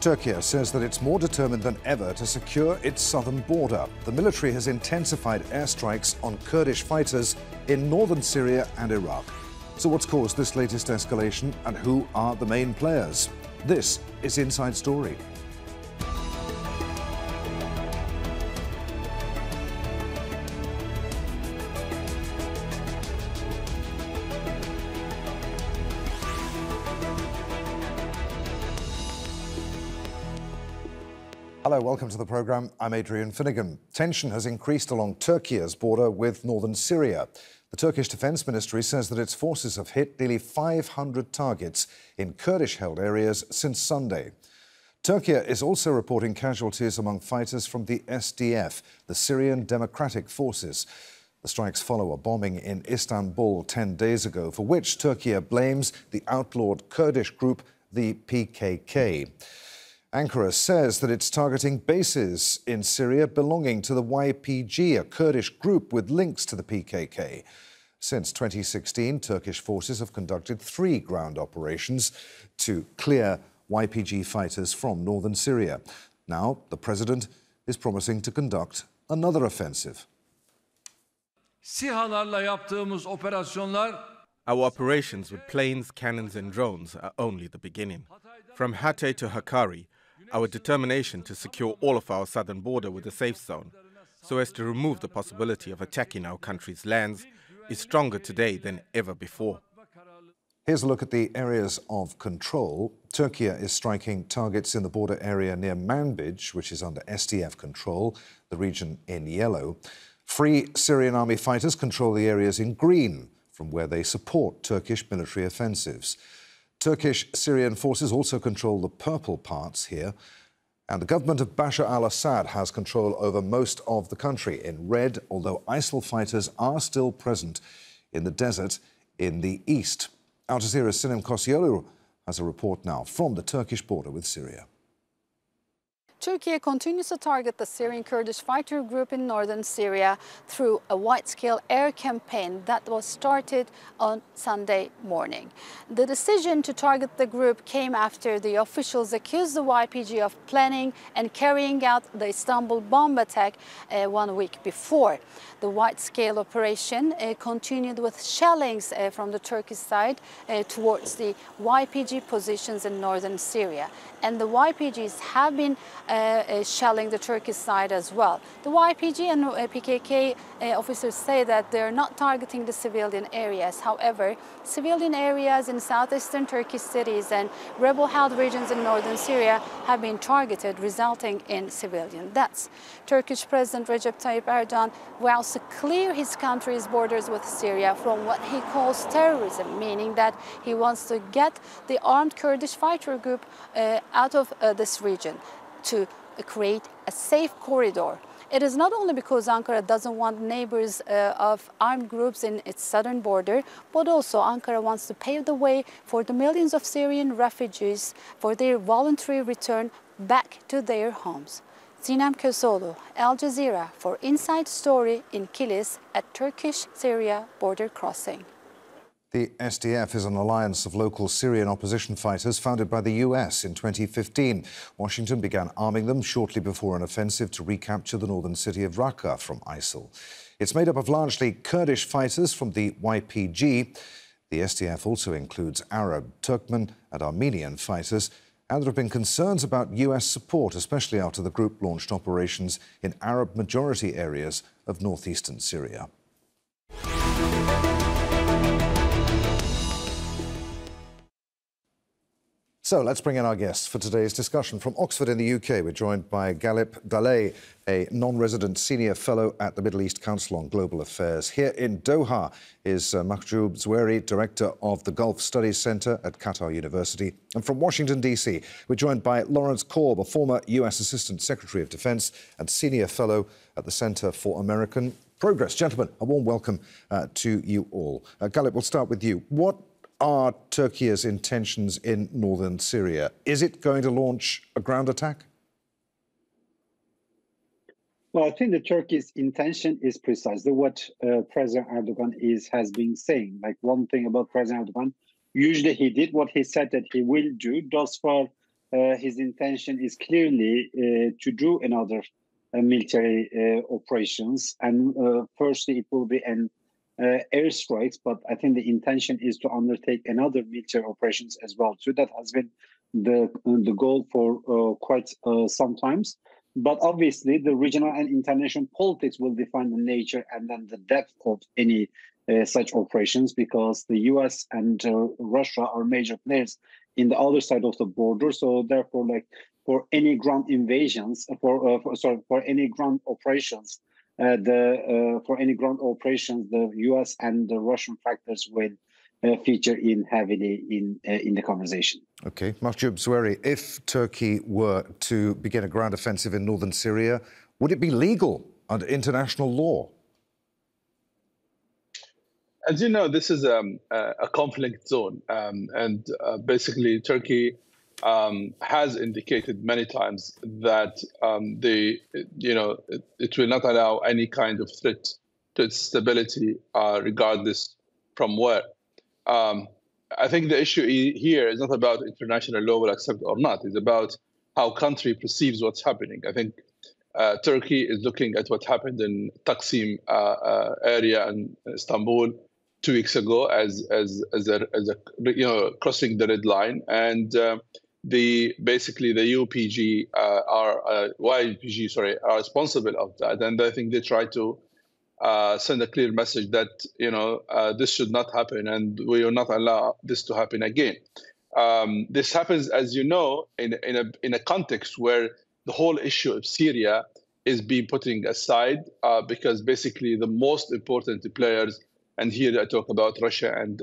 Turkey says that it's more determined than ever to secure its southern border. The military has intensified airstrikes on Kurdish fighters in northern Syria and Iraq. So what's caused this latest escalation, and who are the main players? This is Inside Story. Hello, welcome to the programme. I'm Adrian Finighan. Tension has increased along Turkey's border with northern Syria. The Turkish Defence Ministry says that its forces have hit nearly 500 targets in Kurdish-held areas since Sunday. Turkey is also reporting casualties among fighters from the SDF, the Syrian Democratic Forces. The strikes follow a bombing in Istanbul 10 days ago, for which Turkey blames the outlawed Kurdish group, the PKK. Ankara says that it's targeting bases in Syria belonging to the YPG, a Kurdish group with links to the PKK. Since 2016, Turkish forces have conducted 3 ground operations to clear YPG fighters from northern Syria. Now, the president is promising to conduct another offensive. Our operations with planes, cannons and drones are only the beginning. From Hatay to Hakkari, our determination to secure all of our southern border with a safe zone, so as to remove the possibility of attacking our country's lands, is stronger today than ever before. Here's a look at the areas of control. Turkey is striking targets in the border area near Manbij, which is under SDF control, the region in yellow. Free Syrian army fighters control the areas in green, from where they support Turkish military offensives. Turkish Syrian forces also control the purple parts here, and the government of Bashar al-Assad has control over most of the country in red, although ISIL fighters are still present in the desert in the east. Al Jazeera's Sinem Koscielny has a report now from the Turkish border with Syria. Turkey continues to target the Syrian Kurdish fighter group in northern Syria through a wide-scale air campaign that was started on Sunday morning. The decision to target the group came after the officials accused the YPG of planning and carrying out the Istanbul bomb attack 1 week before. The wide-scale operation continued with shellings from the Turkish side towards the YPG positions in northern Syria. And the YPGs have been shelling the Turkish side as well. The YPG and PKK officers say that they're not targeting the civilian areas. However, civilian areas in southeastern Turkish cities and rebel-held regions in northern Syria have been targeted, resulting in civilian deaths. Turkish President Recep Tayyip Erdogan vows to clear his country's borders with Syria from what he calls terrorism, meaning that he wants to get the armed Kurdish fighter group out of this region to create a safe corridor. It is not only because Ankara doesn't want neighbors of armed groups in its southern border, but also Ankara wants to pave the way for the millions of Syrian refugees for their voluntary return back to their homes. Sinem Koscielny, Al Jazeera for Inside Story in Kilis at Turkish-Syria border crossing. The SDF is an alliance of local Syrian opposition fighters founded by the US in 2015. Washington began arming them shortly before an offensive to recapture the northern city of Raqqa from ISIL. It's made up of largely Kurdish fighters from the YPG. The SDF also includes Arab, Turkmen and Armenian fighters, and there have been concerns about US support, especially after the group launched operations in Arab-majority areas of northeastern Syria. So let's bring in our guests for today's discussion. From Oxford in the UK, we're joined by Galip Dalay, a non-resident senior fellow at the Middle East Council on Global Affairs. Here in Doha is Mahjoob Zweiri, director of the Gulf Studies Center at Qatar University. And from Washington, D.C., we're joined by Lawrence Korb, a former US Assistant Secretary of Defense and senior fellow at the Center for American Progress. Gentlemen, a warm welcome to you all. Galip, we'll start with you. What are Turkey's intentions in northern Syria? Is it going to launch a ground attack? Well, I think the Turkey's intention is precisely what President Erdogan has been saying. Like, one thing about President Erdogan, usually he did what he said that he will do. Thus far, his intention is clearly to do another military operations. And firstly, it will be an airstrikes, but I think the intention is to undertake another military operations as well. So that has been the goal for quite some times. But obviously, the regional and international politics will define the nature and then the depth of any such operations, because the US and Russia are major players in the other side of the border. So therefore, like for any ground invasions, for any ground operations, the US and the Russian factors will feature in heavily in the conversation. Okay, Mahjoob, Zweiri, if Turkey were to begin a ground offensive in northern Syria, would it be legal under international law? As you know, this is a conflict zone, and basically Turkey has indicated many times that it will not allow any kind of threat to its stability, regardless from where. I think the issue here is not about international law will accept or not. It's about how country perceives what's happening. I think Turkey is looking at what happened in Taksim area in Istanbul 2 weeks ago as a crossing the red line, and basically the YPG are responsible of that, and I think they try to send a clear message that this should not happen, and we will not allow this to happen again. This happens, as you know, in a context where the whole issue of Syria is being putting aside, because basically the most important players, and here I talk about Russia and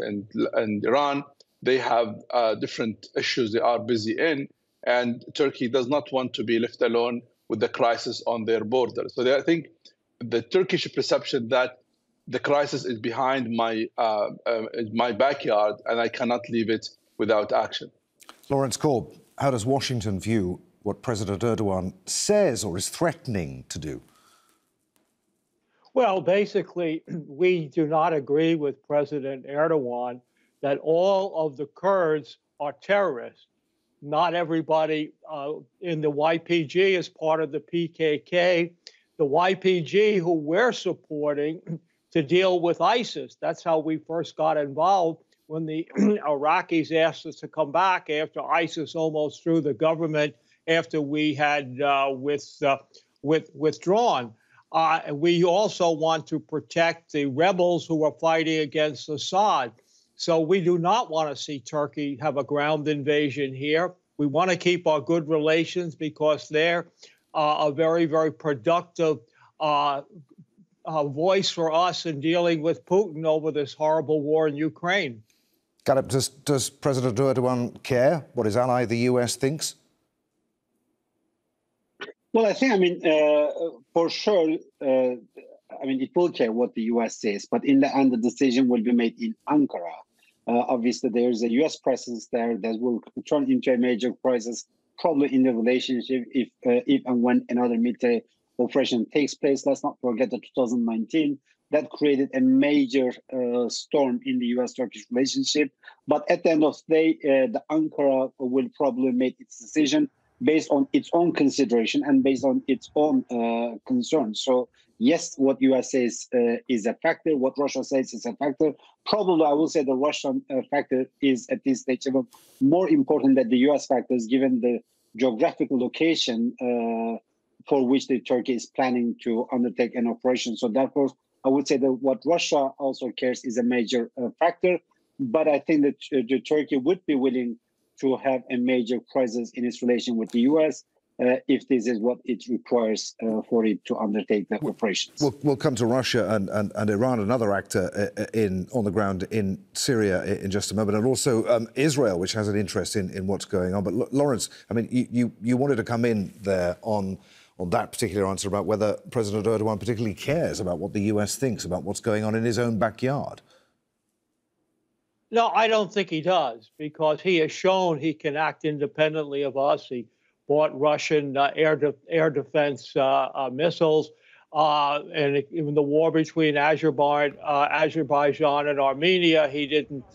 Iran, they have different issues they are busy in, and Turkey does not want to be left alone with the crisis on their border. So I think the Turkish perception that the crisis is behind my backyard and I cannot leave it without action. Lawrence Korb, how does Washington view what President Erdogan says or is threatening to do? Well, basically, we do not agree with President Erdogan that all of the Kurds are terrorists. Not everybody in the YPG is part of the PKK. The YPG, who we're supporting to deal with ISIS. That's how we first got involved when the Iraqis asked us to come back after ISIS almost threw the government after we had withdrawn. We also want to protect the rebels who are fighting against Assad. So we do not want to see Turkey have a ground invasion here. We want to keep our good relations because they're a very, very productive voice for us in dealing with Putin over this horrible war in Ukraine. Galip, does President Erdogan care what his ally, the US, thinks? Well, I think, for sure, it will care what the US says, but in the end, the decision will be made in Ankara. Obviously, there's a US presence there that will turn into a major crisis, probably in the relationship if and when another military operation takes place. Let's not forget that 2019, that created a major storm in the US-Turkish relationship. But at the end of the day, the Ankara will probably make its decision based on its own consideration and based on its own concerns. So yes, what US says is a factor. What Russia says is a factor. Probably, I will say the Russian factor is at this stage even more important than the US factors, given the geographical location for which the Turkey is planning to undertake an operation. So therefore, I would say that what Russia also cares is a major factor. But I think that Turkey would be willing to have a major crisis in its relation with the US if this is what it requires for it to undertake the operations. We'll come to Russia and Iran, another actor on the ground in Syria in just a moment, and also Israel, which has an interest in what's going on. But Lawrence, you wanted to come in there on that particular answer about whether President Erdogan particularly cares about what the US thinks about what's going on in his own backyard. No, I don't think he does, because he has shown he can act independently of us. He bought Russian air defense missiles, and even the war between Azerbaijan and Armenia, he didn't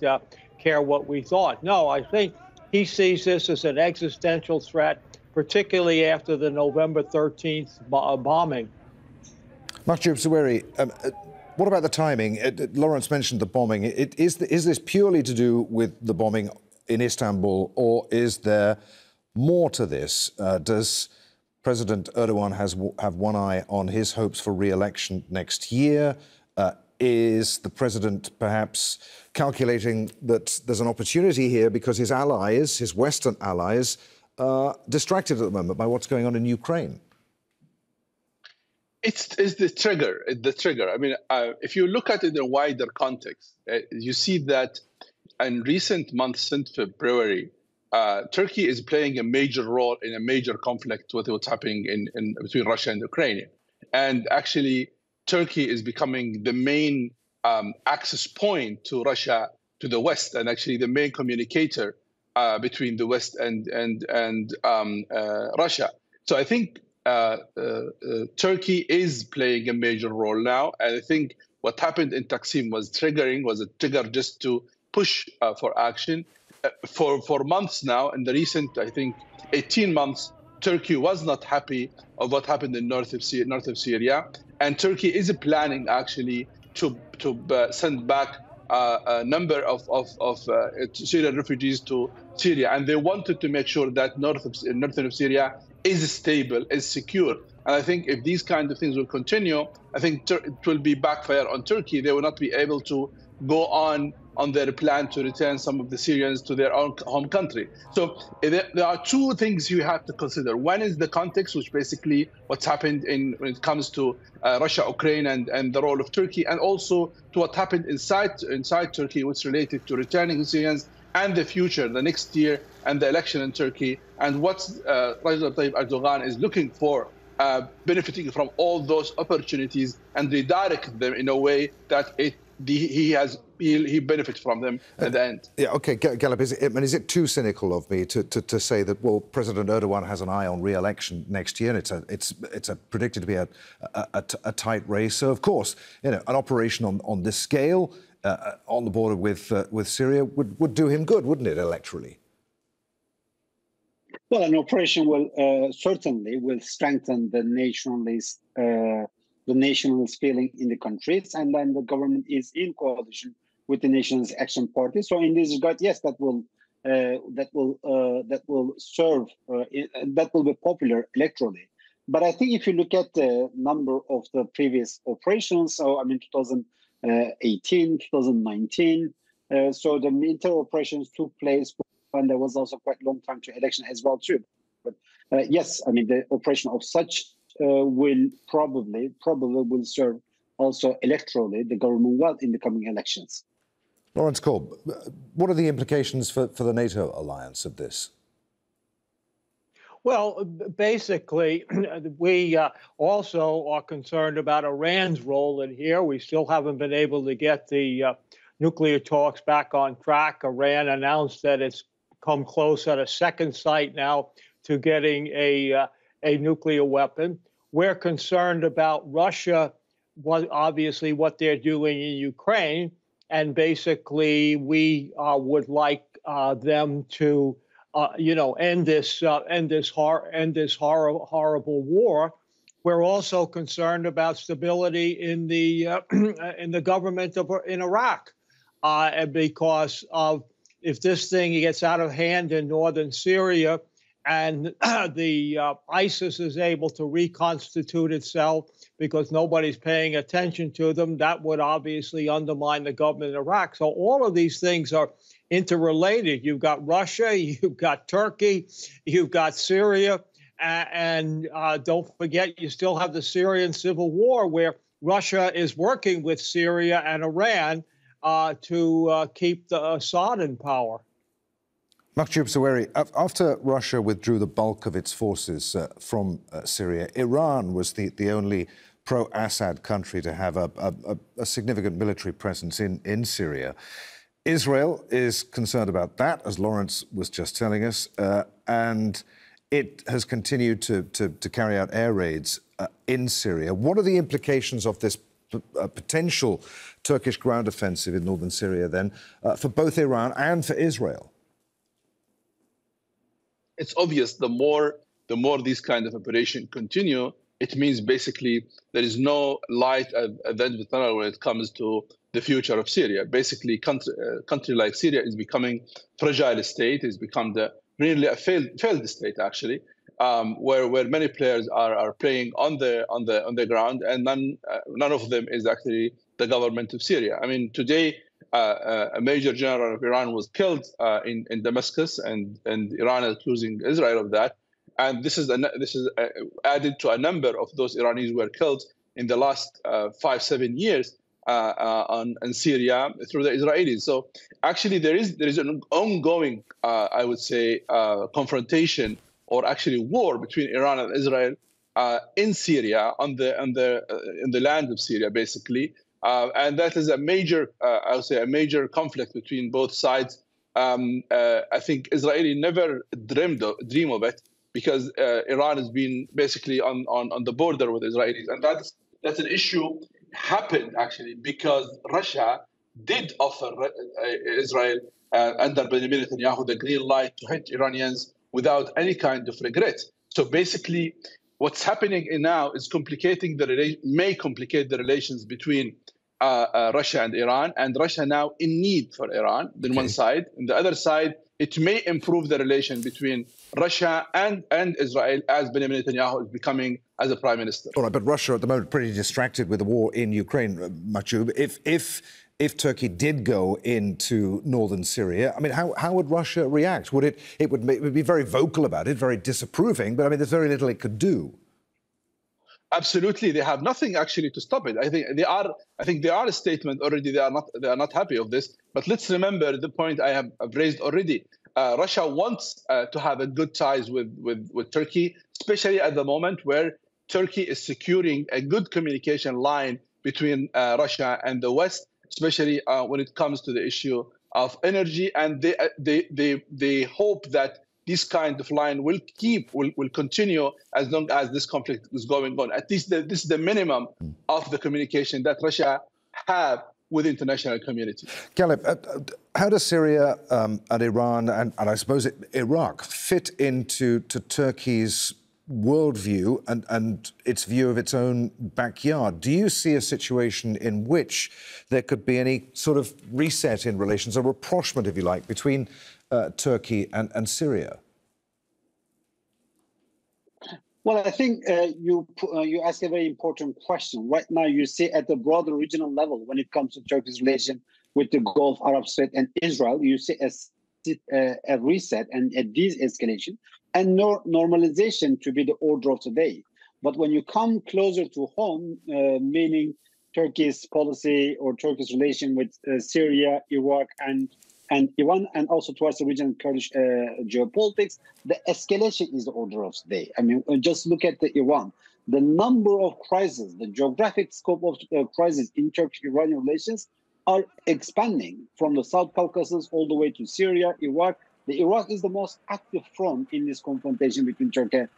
care what we thought. No, I think he sees this as an existential threat, particularly after the November 13th bombing. Mahjoob Zweiri, what about the timing? Lawrence mentioned the bombing. Is this purely to do with the bombing in Istanbul, or is there more to this? Does President Erdogan have one eye on his hopes for re-election next year? Is the president perhaps calculating that there's an opportunity here because his allies, his Western allies, are distracted at the moment by what's going on in Ukraine? It's the trigger. I mean, if you look at it in a wider context, you see that in recent months since February, Turkey is playing a major role in a major conflict with what's happening in between Russia and Ukraine. And actually, Turkey is becoming the main access point to Russia, to the West, and actually the main communicator between the West and Russia. So I think Turkey is playing a major role now. And I think what happened in Taksim was a trigger just to push for action. For months now, in the recent, I think, 18 months, Turkey was not happy of what happened in north of Syria. And Turkey is planning actually to send back a number of Syrian refugees to Syria. And they wanted to make sure that northern of Syria is stable, is secure. And I think if these kind of things will continue, I think it will be backfire on Turkey. They will not be able to go on their plan to return some of the Syrians to their own home country. So there are two things you have to consider. One is the context, which basically what's happened when it comes to Russia, Ukraine, and the role of Turkey, and also to what happened inside Turkey, which is related to returning Syrians and the future, the next year, and the election in Turkey, and what President Tayyip Erdogan is looking for, benefiting from all those opportunities and redirect them in a way that he benefits from them at the end. Yeah, okay, Galip, is it too cynical of me to say that, well, President Erdogan has an eye on re-election next year, and it's predicted to be a tight race. So, of course, an operation on this scale on the border with Syria would do him good, wouldn't it, electorally? Well, an operation will certainly strengthen the nationalist feeling in the countries, and then the government is in coalition with the Nationalist Action Party. So, in this regard, yes, that will serve, that will be popular electorally. But I think if you look at the number of the previous operations, so I mean 2018, 2019, so the military operations took place when there was also quite a long time to election as well too. But yes, I mean the operation of such will probably will serve also electorally the government well in the coming elections. Lawrence Korb, what are the implications for the NATO alliance of this? Well, basically, we also are concerned about Iran's role in here. We still haven't been able to get the nuclear talks back on track. Iran announced that it's come close at a second site now to getting a nuclear weapon. We're concerned about Russia, obviously what they're doing in Ukraine, and basically we would like them to, end this horrible war. We're also concerned about stability in the government in Iraq, because of if this thing gets out of hand in northern Syria, and the ISIS is able to reconstitute itself because nobody's paying attention to them, that would obviously undermine the government in Iraq. So all of these things are interrelated. You've got Russia, you've got Turkey, you've got Syria, and don't forget, you still have the Syrian civil war where Russia is working with Syria and Iran to keep Assad in power. Mahjoob Zweiri, after Russia withdrew the bulk of its forces from Syria, Iran was the only pro-Assad country to have a significant military presence in Syria. Israel is concerned about that, as Lawrence was just telling us, and it has continued to carry out air raids in Syria. What are the implications of this potential Turkish ground offensive in northern Syria, then, for both Iran and for Israel? it's obvious the more these kind of operations continue, it means basically there is no light at the end of the tunnel when it comes to the future of Syria. Basically, country like Syria is becoming fragile state. It's become really a failed state actually, where many players are playing on the ground, and none of them is actually the government of Syria. I mean, today a major general of Iran was killed in Damascus, and Iran is accusing Israel of that. And this is added to a number of those Iranis who were killed in the last 5-7 years in Syria through the Israelis. So actually, there is an ongoing, I would say, confrontation or actually war between Iran and Israel in Syria in the land of Syria, basically, and that is a major, I would say, a major conflict between both sides. I think Israeli never dream of it, because Iran has been basically on the border with Israelis, and that's an issue happened actually because Russia did offer Israel under Benjamin Netanyahu the green light to hit Iranians without any kind of regret. So basically, what's happening now is may complicate the relations between Russia and Iran, and Russia now in need for Iran on one side. On the other side, it may improve the relation between Russia and Israel as Benjamin Netanyahu is becoming as a prime minister. All right, but Russia at the moment pretty distracted with the war in Ukraine, Mahjoob. If Turkey did go into northern Syria, I mean, how would Russia react? It would be very vocal about it, very disapproving, but I mean, there's very little it could do. Absolutely, they have nothing actually to stop it. I think they are a statement already. They are not happy of this. But let's remember the point I've raised already. Russia wants to have a good ties with Turkey, especially at the moment where Turkey is securing a good communication line between Russia and the West, especially when it comes to the issue of energy. And they hope that this kind of line will continue as long as this conflict is going on. At least this is the minimum of the communication that Russia have with the international community. Galip, how does Syria and Iran and I suppose Iraq fit into Turkey's worldview and its view of its own backyard? Do you see a situation in which there could be any sort of reset in relations, a rapprochement, if you like, between Turkey and Syria? Well, I think you ask a very important question. Right now, you see at the broader regional level, when it comes to Turkey's relation with the Gulf, Arab State, and Israel, you see a reset and a de-escalation and normalization to be the order of the day. But when you come closer to home, meaning Turkey's policy or Turkey's relation with Syria, Iraq, and Iran, and also towards the region Kurdish geopolitics, the escalation is the order of the day. I mean, just look at Iran. The number of crises, the geographic scope of crises in Turkish-Iranian relations are expanding from the South Caucasus all the way to Syria, Iraq. The Iraq is the most active front in this confrontation between Turkey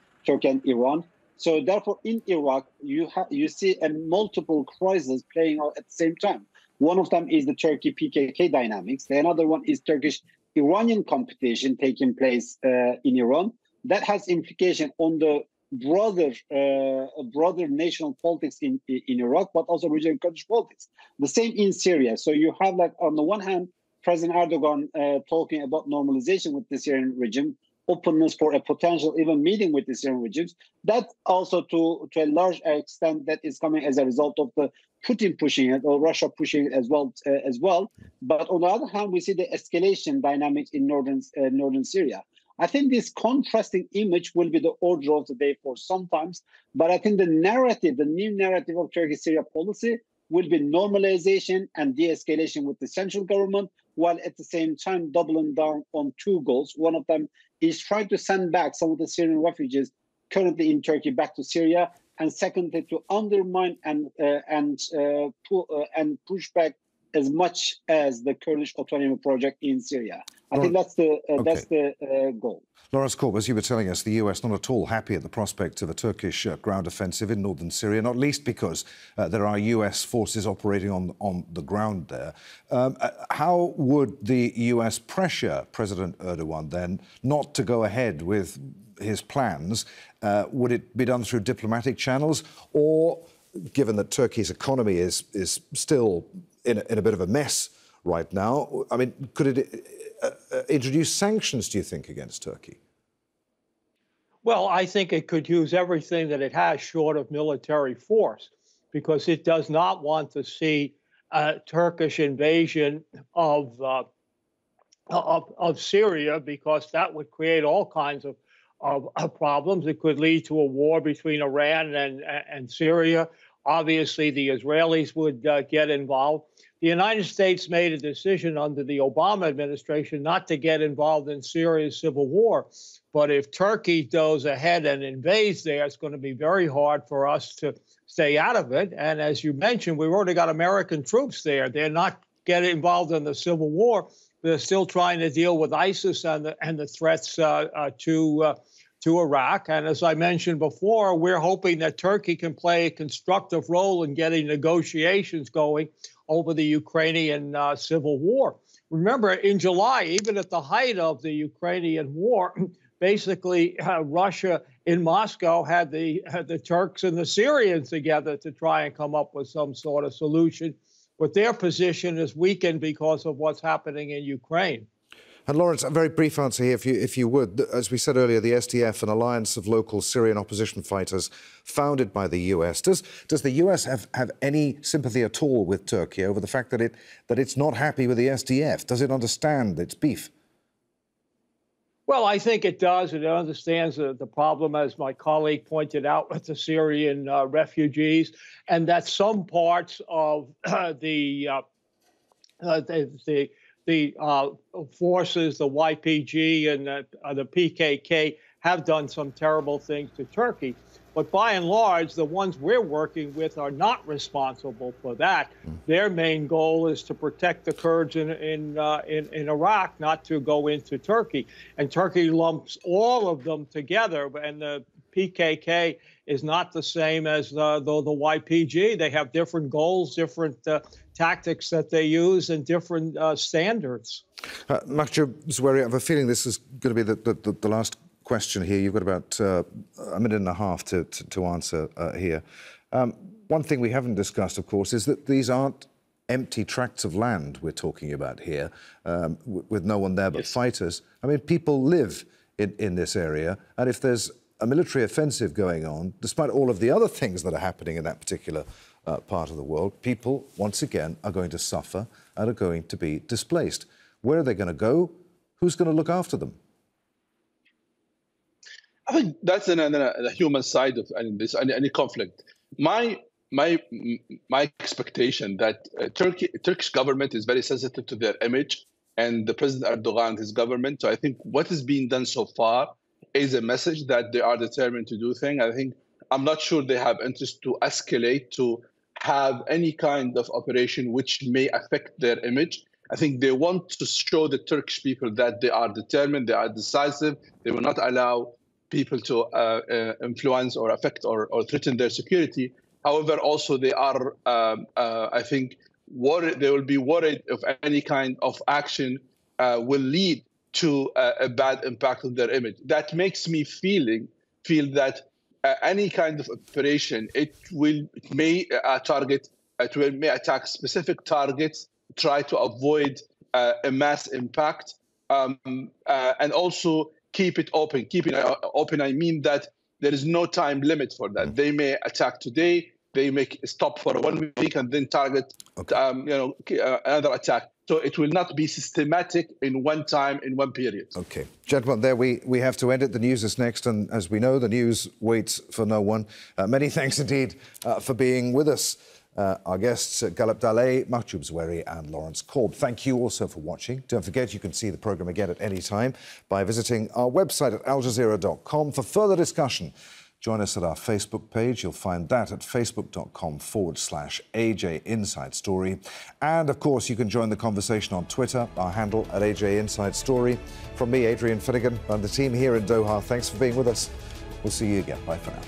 and Iran. So therefore, in Iraq, you see multiple crises playing out at the same time. One of them is the Turkey-PKK dynamics. The another one is Turkish-Iranian competition taking place in Iran. That has implication on the broader national politics in Iraq, but also regional Kurdish politics. The same in Syria. So you have, like, on the one hand, President Erdogan talking about normalization with the Syrian regime, openness for a potential even meeting with the Syrian regimes. That also to a large extent that is coming as a result of the Putin pushing it or Russia pushing it as well. But on the other hand, we see the escalation dynamics in northern Syria. I think this contrasting image will be the order of the day for sometimes, but I think the new narrative of Turkey-Syria policy will be normalization and de-escalation with the central government, while at the same time doubling down on two goals. One of them is trying to send back some of the Syrian refugees currently in Turkey back to Syria, and secondly, to undermine and push back as much as the Kurdish autonomy project in Syria. I think that's the goal. Lawrence Korb, as you were telling us, the US not at all happy at the prospect of a Turkish ground offensive in northern Syria, not least because there are US forces operating on the ground there. How would the US pressure President Erdogan then not to go ahead with his plans? Would it be done through diplomatic channels, or, given that Turkey's economy is still in a bit of a mess right now, I mean, could it introduce sanctions, do you think, against Turkey? Well, I think it could use everything that it has short of military force, because it does not want to see a Turkish invasion of Syria, because that would create all kinds of problems. It could lead to a war between Iran and Syria. Obviously, the Israelis would get involved. The United States made a decision under the Obama administration not to get involved in Syria's civil war. But if Turkey goes ahead and invades there, it's going to be very hard for us to stay out of it. And as you mentioned, we've already got American troops there. They're not getting involved in the civil war. They're still trying to deal with ISIS and the threats to Iraq. And as I mentioned before, we're hoping that Turkey can play a constructive role in getting negotiations going over the Ukrainian civil war. Remember, in July, even at the height of the Ukrainian war, basically Russia in Moscow had the Turks and the Syrians together to try and come up with some sort of solution. But their position is weakened because of what's happening in Ukraine. And Lawrence, a very brief answer here, if you would. As we said earlier, the SDF, an alliance of local Syrian opposition fighters founded by the US. Does the US have any sympathy at all with Turkey over the fact that it's not happy with the SDF? Does it understand its beef? Well, I think it does. It understands the problem, as my colleague pointed out, with the Syrian refugees, and that some parts of the forces, the YPG and the PKK, have done some terrible things to Turkey. But by and large, the ones we're working with are not responsible for that. Their main goal is to protect the Kurds in Iraq, not to go into Turkey. And Turkey lumps all of them together. And the PKK is not the same as the YPG. They have different goals, different tactics that they use, and different standards. Mahjoob, Zweiri, I have a feeling this is going to be the last question here. You've got about a minute and a half to answer here. One thing we haven't discussed, of course, is that these aren't empty tracts of land we're talking about here, with no one there but fighters. I mean, people live in this area, and if there's a military offensive going on, despite all of the other things that are happening in that particular part of the world, people, once again, are going to suffer and are going to be displaced. Where are they going to go? Who's going to look after them? I think that's the human side of any conflict. My expectation that Turkish government is very sensitive to their image, and the President Erdogan, his government. So I think what is being done so far is a message that they are determined to do things. I'm not sure they have interest to escalate to have any kind of operation which may affect their image. I think they want to show the Turkish people that they are determined, they are decisive, they will not allow people to influence or affect or threaten their security. However, also they are, I think, worried. They will be worried if any kind of action will lead to a bad impact on their image. That makes me feel that any kind of operation, it may attack specific targets, try to avoid a mass impact, and also keep it open. Keeping it open, I mean that there is no time limit for that. They may attack today, they may stop for 1 week and then target, another attack. So it will not be systematic in one time, in one period. OK. Gentlemen, there we have to end it. The news is next. And as we know, the news waits for no one. Many thanks indeed for being with us. Our guests, Galip Dalay, Mahjoob Zweiri and Lawrence Korb. Thank you also for watching. Don't forget, you can see the programme again at any time by visiting our website at aljazeera.com for further discussion. Join us at our Facebook page. You'll find that at facebook.com/AJ Inside Story. And, of course, you can join the conversation on Twitter, our handle at AJ Inside Story. From me, Adrian Finighan, and the team here in Doha, thanks for being with us. We'll see you again. Bye for now.